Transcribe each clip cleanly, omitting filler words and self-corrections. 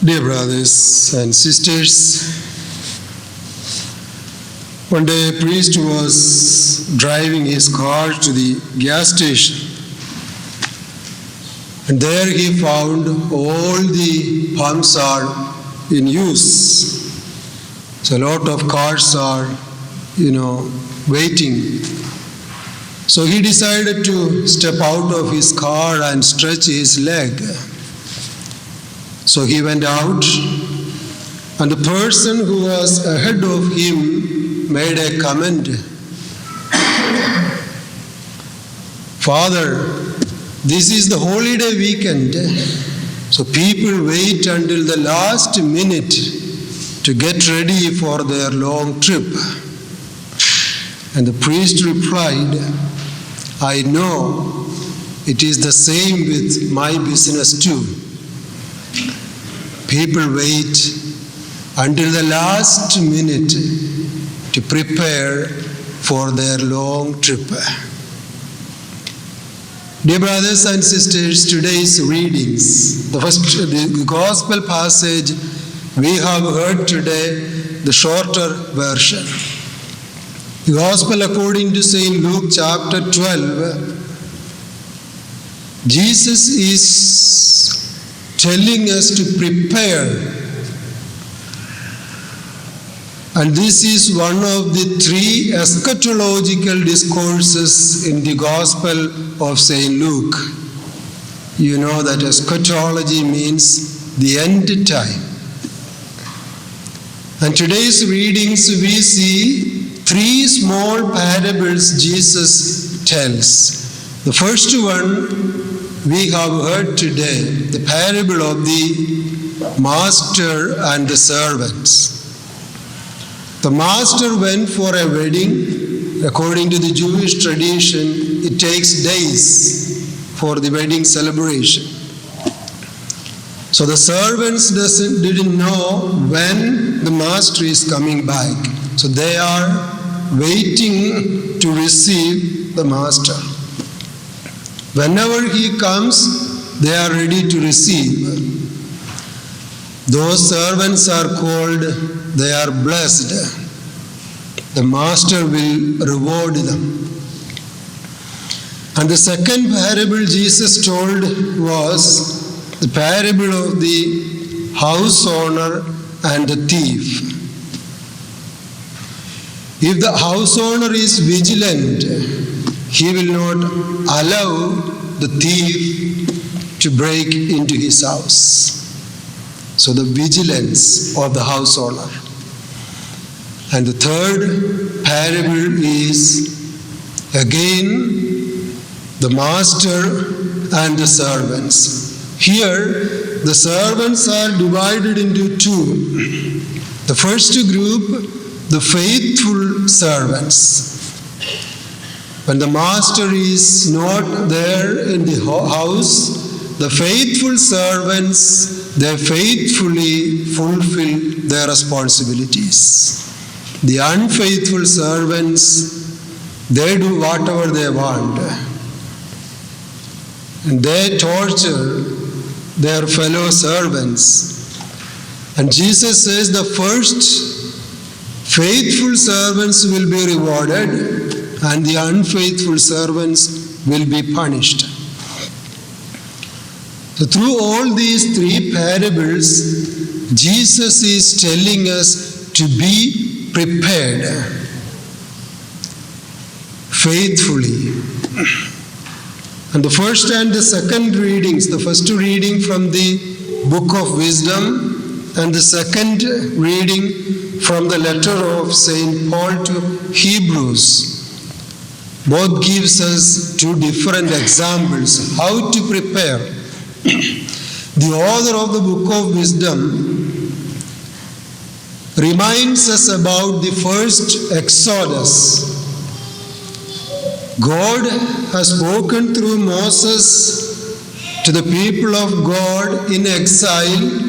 Dear brothers and sisters, one day a priest was driving his car to the gas station, and there he found all the pumps are in use. So a lot of cars are, waiting. So he decided to step out of his car and stretch his leg. So he went out, and the person who was ahead of him made a comment. Father, this is the holiday weekend, so people wait until the last minute to get ready for their long trip. And the priest replied, I know, it is the same with my business too. People wait until the last minute to prepare for their long trip. Dear brothers and sisters, today's readings, the gospel passage we have heard today, the shorter version. The gospel according to St. Luke chapter 12, Jesus is telling us to prepare. And this is one of the three eschatological discourses in the Gospel of St. Luke. You know that eschatology means the end time. And today's readings we see three small parables Jesus tells. The first one we have heard today, the parable of the master and the servants. The master went for a wedding. According to the Jewish tradition, it takes days for the wedding celebration. So the servants didn't know when the master is coming back. So they are waiting to receive the master. Whenever he comes, they are ready to receive. Those servants are called, they are blessed. The master will reward them. And the second parable Jesus told was the parable of the house owner and the thief. If the house owner is vigilant, he will not allow the thief to break into his house. So the vigilance of the house owner. And the third parable is again the master and the servants. Here the servants are divided into two. The first group, the faithful servants. When the master is not there in the house, the faithful servants, they faithfully fulfill their responsibilities. The unfaithful servants, they do whatever they want. And they torture their fellow servants. And Jesus says the first faithful servants will be rewarded, and the unfaithful servants will be punished. So through all these three parables, Jesus is telling us to be prepared faithfully. And the first and the second readings, the first reading from the book of wisdom, and the second reading from the letter of St. Paul to Hebrews, both gives us two different examples how to prepare. The author of the book of wisdom reminds us about the first Exodus. God has spoken through Moses to the people of God in exile.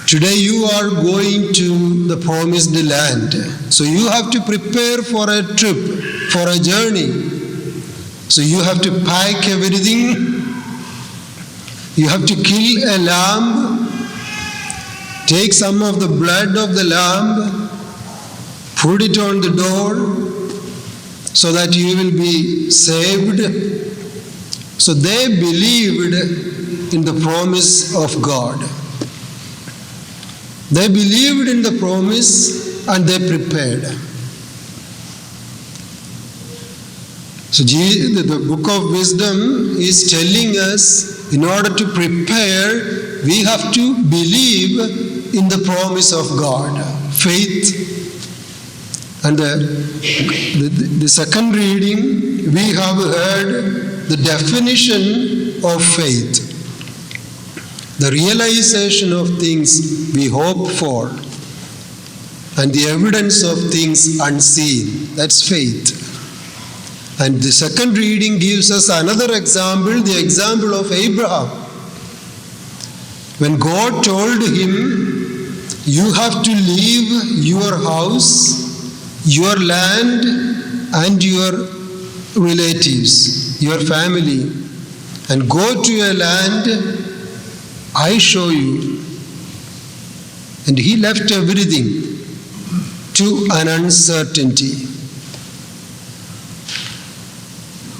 Today you are going to the promised land. So you have to prepare for a trip, for a journey. So you have to pack everything. You have to kill a lamb take some of the blood of the lamb, put it on the door, so that you will be saved. So they believed in the promise of God. They believed in the promise and they prepared. So the book of wisdom is telling us, in order to prepare, we have to believe in the promise of God. Faith. And the second reading, we have heard the definition of faith. The realization of things we hope for and the evidence of things unseen. That's faith. And the second reading gives us another example, the example of Abraham. When God told him, you have to leave your house, your land, and your relatives, your family, and go to a land I show you. And he left everything to an uncertainty.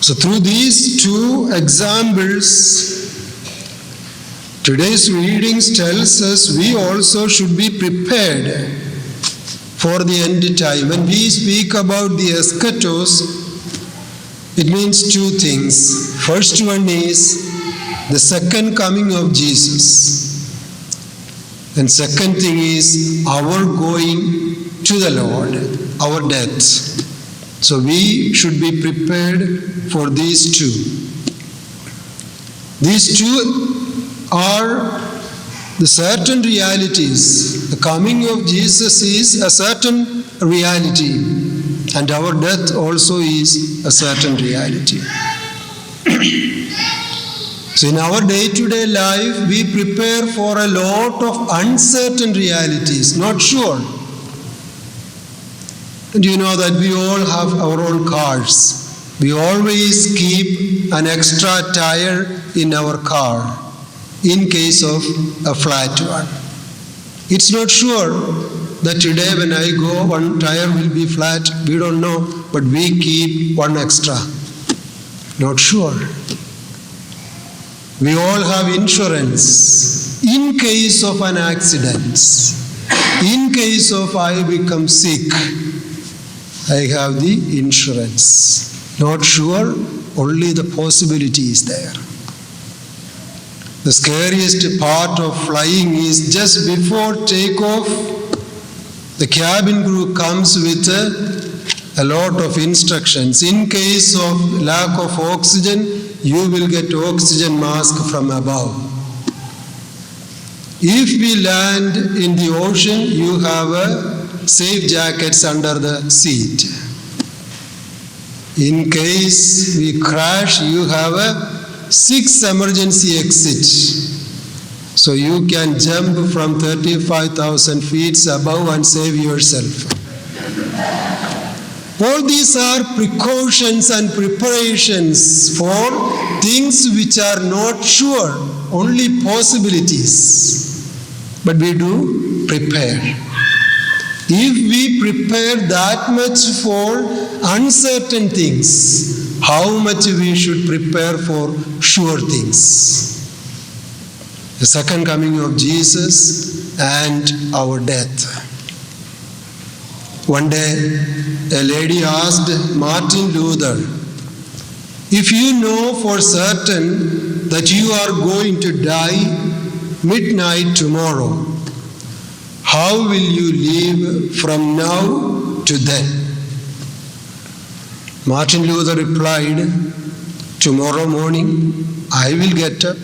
So through these two examples, today's readings tells us we also should be prepared for the end time. When we speak about the eschatos, it means two things. First one is the second coming of Jesus. And second thing is our going to the Lord, our death. So we should be prepared for these two. These two are the certain realities. The coming of Jesus is a certain reality, and our death also is a certain reality. So in our day-to-day life, we prepare for a lot of uncertain realities, not sure. And you know that we all have our own cars. We always keep an extra tire in our car in case of a flat one. It's not sure that today when I go, one tire will be flat. We don't know, but we keep one extra. Not sure. We all have insurance in case of an accident. In case of I become sick, I have the insurance. Not sure, only the possibility is there. The scariest part of flying is just before takeoff, the cabin crew comes with a lot of instructions. In case of lack of oxygen, you will get oxygen mask from above. If we land in the ocean, you have safe jackets under the seat. In case we crash, you have 6 emergency exits. So you can jump from 35,000 feet above and save yourself. All these are precautions and preparations for things which are not sure, only possibilities. But we do prepare. If we prepare that much for uncertain things, how much we should prepare for sure things? The second coming of Jesus and our death. One day, a lady asked Martin Luther, if you know for certain that you are going to die midnight tomorrow, how will you live from now to then? Martin Luther replied, tomorrow morning I will get up,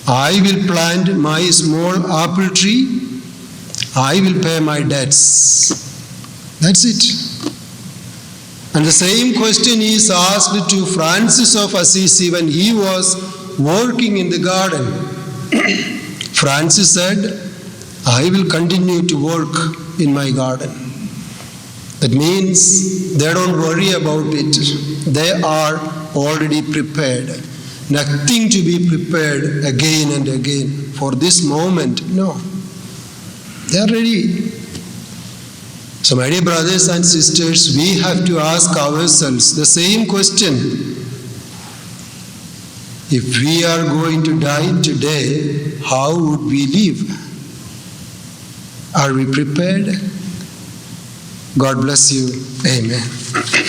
I will plant my small apple tree, I will pay my debts. That's it. And the same question is asked to Francis of Assisi when he was working in the garden. Francis said, I will continue to work in my garden. That means they don't worry about it. They are already prepared. Nothing to be prepared again and again for this moment. No. They are ready. So, my dear brothers and sisters, we have to ask ourselves the same question. If we are going to die today, how would we live? Are we prepared? God bless you. Amen.